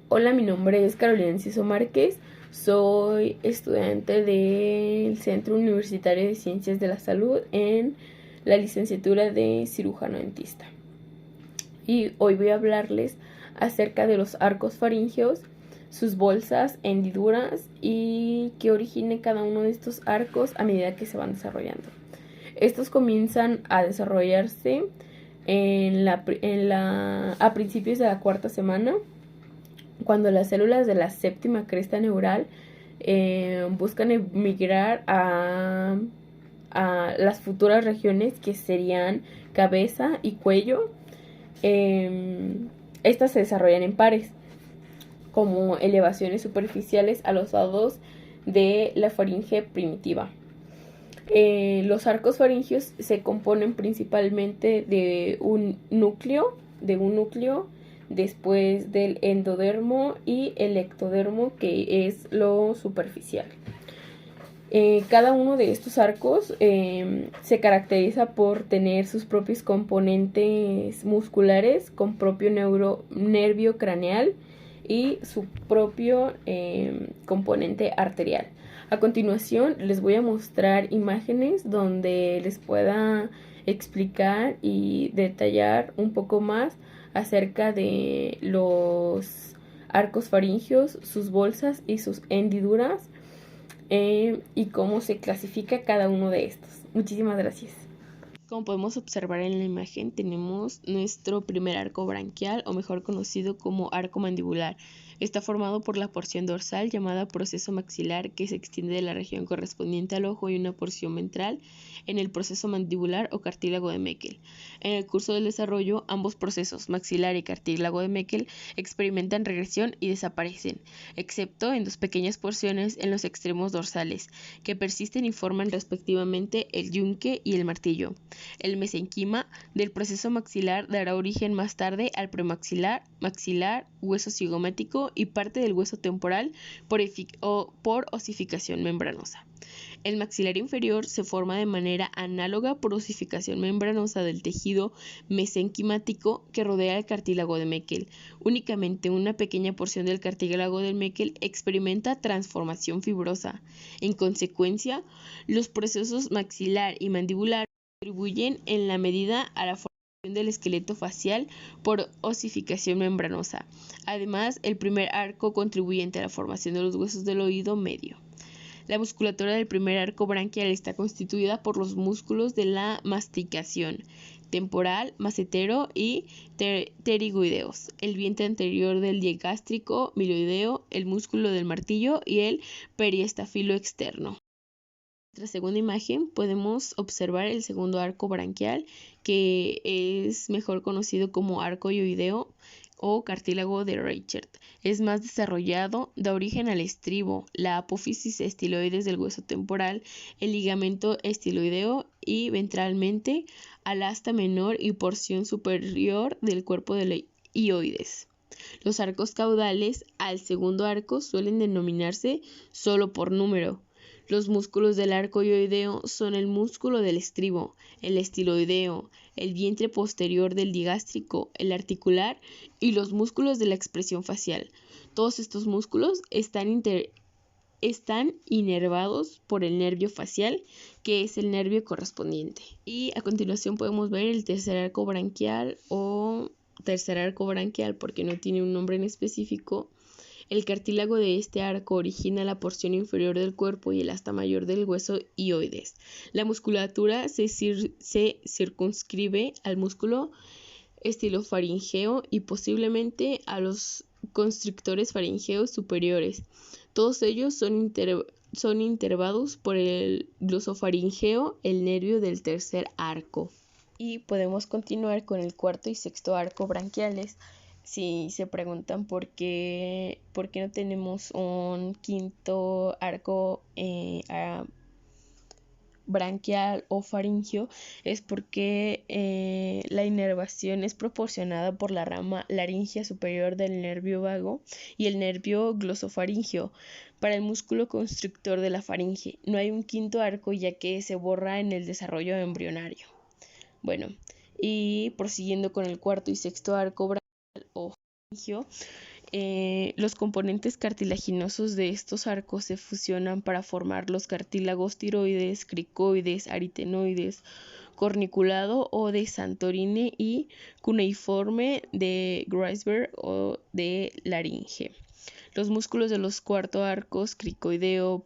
Hola, mi nombre es Carolina Enciso Márquez, soy estudiante del Centro Universitario de Ciencias de la Salud en la licenciatura de cirujano dentista. Y hoy voy a hablarles acerca de los arcos faríngeos, sus bolsas, hendiduras y qué origina cada uno de estos arcos a medida que se van desarrollando. Estos comienzan a desarrollarse a principios de la cuarta semana, cuando las células de la séptima cresta neural buscan emigrar a las futuras regiones que serían cabeza y cuello. Estas se desarrollan en pares, como elevaciones superficiales a los lados de la faringe primitiva. Los arcos faringeos se componen principalmente de un núcleo, después del endodermo y el ectodermo, que es lo superficial. Cada uno de estos arcos se caracteriza por tener sus propios componentes musculares con propio nervio craneal y su propio componente arterial. A continuación les voy a mostrar imágenes donde les pueda explicar y detallar un poco más acerca de los arcos faringeos, sus bolsas y sus hendiduras, y cómo se clasifica cada uno de estos. Muchísimas gracias. Como podemos observar en la imagen, tenemos nuestro primer arco branquial, o mejor conocido como arco mandibular. Está formado por la porción dorsal llamada proceso maxilar, que se extiende de la región correspondiente al ojo, y una porción ventral en el proceso mandibular o cartílago de Meckel. En el curso del desarrollo, ambos procesos, maxilar y cartílago de Meckel, experimentan regresión y desaparecen, excepto en dos pequeñas porciones en los extremos dorsales, que persisten y forman respectivamente el yunque y el martillo. El mesenquima del proceso maxilar dará origen más tarde al premaxilar, maxilar, hueso cigomático y parte del hueso temporal por osificación membranosa. El maxilar inferior se forma de manera análoga por osificación membranosa del tejido mesenquimático que rodea el cartílago de Meckel. Únicamente una pequeña porción del cartílago de Meckel experimenta transformación fibrosa. En consecuencia, los procesos maxilar y mandibular contribuyen en la medida a la formación del esqueleto facial por osificación membranosa. Además, el primer arco contribuyente a la formación de los huesos del oído medio. La musculatura del primer arco branquial está constituida por los músculos de la masticación, temporal, macetero y pterigoideos, el vientre anterior del digástrico, miloideo, el músculo del martillo y el periestafilo externo. En nuestra segunda imagen podemos observar el segundo arco branquial, que es mejor conocido como arco hioideo o cartílago de Reichert. Es más desarrollado, da origen al estribo, la apófisis estiloides del hueso temporal, el ligamento estiloideo y ventralmente al asta menor y porción superior del cuerpo de la hioides. Los arcos caudales al segundo arco suelen denominarse solo por número. Los músculos del arco hioideo son el músculo del estribo, el estiloideo, el vientre posterior del digástrico, el articular y los músculos de la expresión facial. Todos estos músculos están inervados por el nervio facial, que es el nervio correspondiente. Y a continuación podemos ver el tercer arco branquial, o tercer arco branquial porque no tiene un nombre en específico. El cartílago de este arco origina la porción inferior del cuerpo y el asta mayor del hueso hioides. La musculatura se circunscribe al músculo estilofaringeo y posiblemente a los constrictores faringeos superiores. Todos ellos son inervados por el glosofaringeo, el nervio del tercer arco. Y podemos continuar con el cuarto y sexto arco branquiales. Si se preguntan por qué no tenemos un quinto arco branquial o faringio, es porque la inervación es proporcionada por la rama laringea superior del nervio vago y el nervio glosofaringeo para el músculo constrictor de la faringe. No hay un quinto arco, ya que se borra en el desarrollo embrionario. Bueno, y prosiguiendo con el cuarto y sexto arco branquial o faringio, Los componentes cartilaginosos de estos arcos se fusionan para formar los cartílagos tiroides, cricoides, aritenoides, corniculado o de Santorini y cuneiforme de Greisberg o de laringe. Los músculos de los cuarto arcos, cricoideo,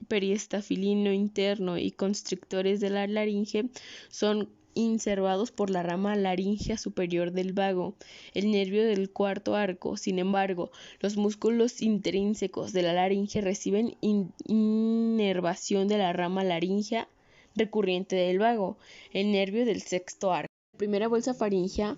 periestafilino interno y constrictores de la laringe, son innervados por la rama laríngea superior del vago, el nervio del cuarto arco. Sin embargo, los músculos intrínsecos de la laringe reciben inervación de la rama laríngea recurrente del vago, el nervio del sexto arco. La primera bolsa faríngea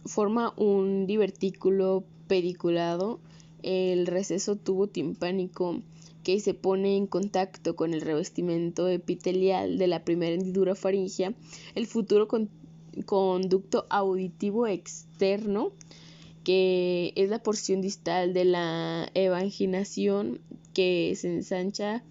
forma un divertículo pediculado, el receso tubo timpánico que se pone en contacto con el revestimiento epitelial de la primera hendidura faríngea, el futuro conducto auditivo externo, que es la porción distal de la evaginación que se ensancha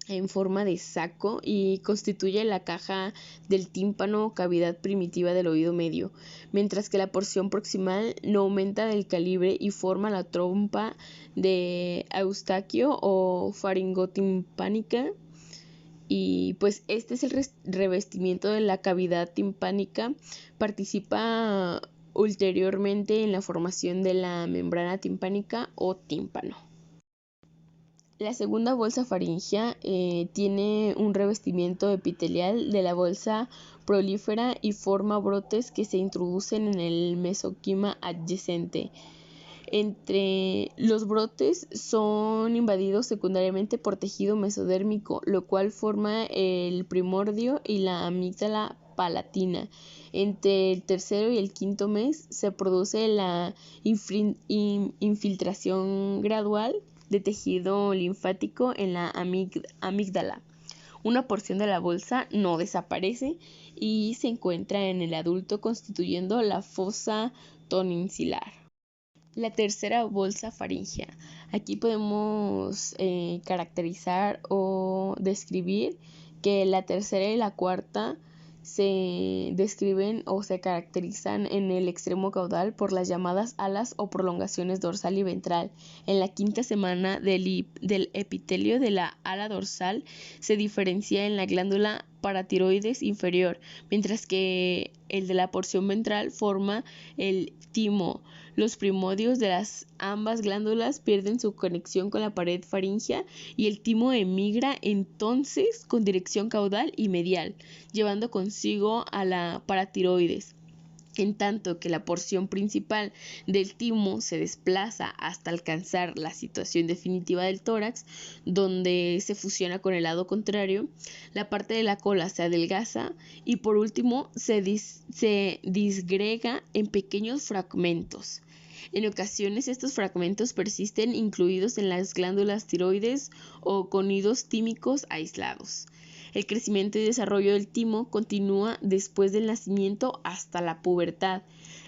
en forma de saco y constituye la caja del tímpano, cavidad primitiva del oído medio, mientras que la porción proximal no aumenta del calibre y forma la trompa de Eustaquio o faringotimpánica. Y pues este es el revestimiento de la cavidad timpánica. Participa ulteriormente en la formación de la membrana timpánica o tímpano. La segunda bolsa faríngea tiene un revestimiento epitelial de la bolsa prolífera y forma brotes que se introducen en el mesenquima adyacente. Entre los brotes son invadidos secundariamente por tejido mesodérmico, lo cual forma el primordio y la amígdala palatina. Entre el tercero y el quinto mes se produce la infiltración gradual de tejido linfático en la amígdala. Una porción de la bolsa no desaparece y se encuentra en el adulto constituyendo la fosa tonsiliar. La tercera bolsa faríngea. Aquí podemos caracterizar o describir que la tercera y la cuarta se describen o se caracterizan en el extremo caudal por las llamadas alas o prolongaciones dorsal y ventral. En la quinta semana del epitelio de la ala dorsal se diferencia en la glándula paratiroides inferior, mientras que el de la porción ventral forma el timo. Los primordios de las ambas glándulas pierden su conexión con la pared faríngea y el timo emigra entonces con dirección caudal y medial, llevando consigo a la paratiroides, en tanto que la porción principal del timo se desplaza hasta alcanzar la situación definitiva del tórax, donde se fusiona con el lado contrario, la parte de la cola se adelgaza y por último se disgrega en pequeños fragmentos. En ocasiones estos fragmentos persisten incluidos en las glándulas tiroides o conidos tímicos aislados. El crecimiento y desarrollo del timo continúa después del nacimiento hasta la pubertad.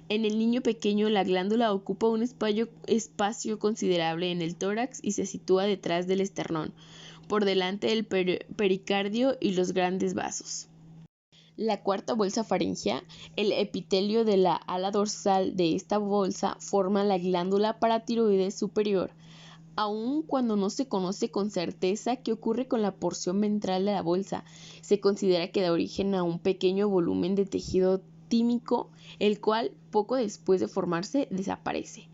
En el niño pequeño, la glándula ocupa un espacio considerable en el tórax y se sitúa detrás del esternón, por delante del pericardio y los grandes vasos. La cuarta bolsa faríngea, el epitelio de la ala dorsal de esta bolsa forma la glándula paratiroides superior. Aun cuando no se conoce con certeza qué ocurre con la porción ventral de la bolsa, se considera que da origen a un pequeño volumen de tejido tímico, el cual poco después de formarse desaparece.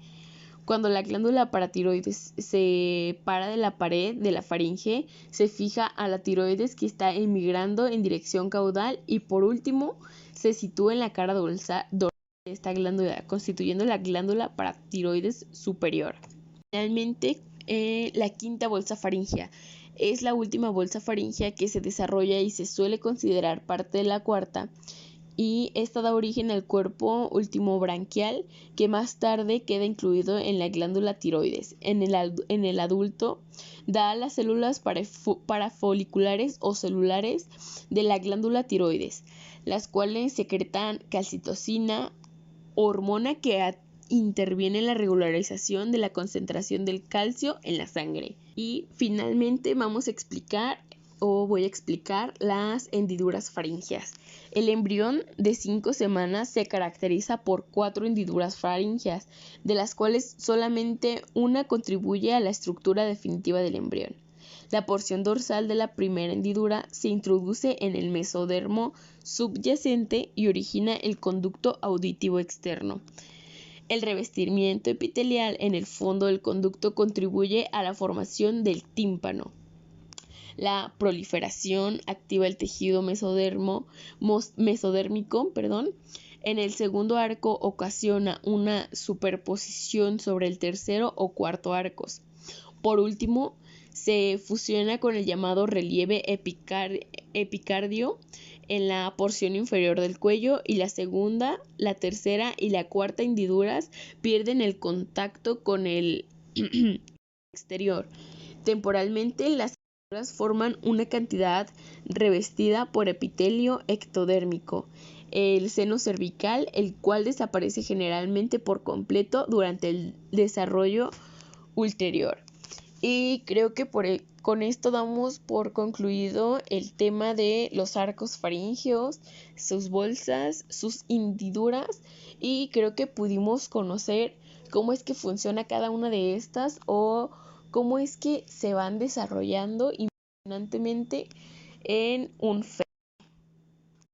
Cuando la glándula paratiroides se para de la pared de la faringe, se fija a la tiroides que está emigrando en dirección caudal y por último se sitúa en la cara dorsal de esta glándula, constituyendo la glándula paratiroides superior. Finalmente, la quinta bolsa faríngea es la última bolsa faríngea que se desarrolla y se suele considerar parte de la cuarta, y esta da origen al cuerpo ultimobranquial que más tarde queda incluido en la glándula tiroides. En el adulto da a las células parafoliculares o celulares de la glándula tiroides, las cuales secretan calcitocina, hormona que interviene en la regularización de la concentración del calcio en la sangre. Y finalmente vamos a explicar o voy a explicar las hendiduras faríngeas. El embrión de 5 semanas se caracteriza por 4 hendiduras faríngeas, de las cuales solamente una contribuye a la estructura definitiva del embrión. La porción dorsal de la primera hendidura se introduce en el mesodermo subyacente y origina el conducto auditivo externo. El revestimiento epitelial en el fondo del conducto contribuye a la formación del tímpano. La proliferación activa el tejido mesodérmico, en el segundo arco ocasiona una superposición sobre el tercero o cuarto arcos. Por último, se fusiona con el llamado relieve epicardio en la porción inferior del cuello, y la segunda, la tercera y la cuarta hendiduras pierden el contacto con el exterior. Temporalmente, las hendiduras forman una cantidad revestida por epitelio ectodérmico, el seno cervical, el cual desaparece generalmente por completo durante el desarrollo ulterior. Y creo que con esto damos por concluido el tema de los arcos faríngeos, sus bolsas, sus hendiduras, y creo que pudimos conocer cómo es que funciona cada una de estas o cómo es que se van desarrollando impresionantemente en un feto.